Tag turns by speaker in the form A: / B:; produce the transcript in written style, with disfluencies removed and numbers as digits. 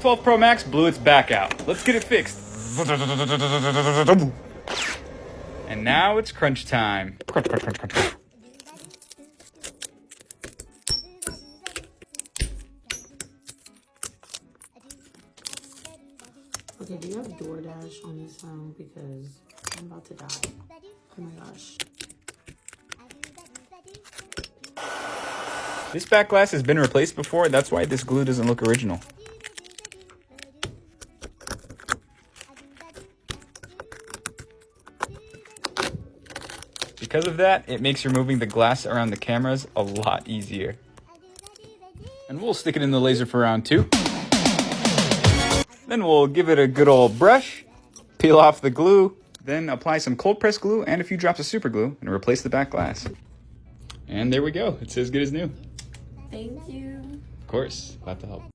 A: 12 Pro Max blew its back out. Let's get it fixed. And now it's crunch time. Crunch, crunch, crunch, crunch, crunch.
B: Okay, do you have DoorDash on this phone? Because I'm about to die. Oh my gosh.
A: This back glass has been replaced before. That's why this glue doesn't look original. Because of that, it makes removing the glass around the cameras a lot easier. And we'll stick it in the laser for round 2. Then we'll give it a good old brush, peel off the glue, then apply some cold press glue and a few drops of super glue and replace the back glass. And there we go. It's as good as new.
B: Thank you.
A: Of course, glad to help.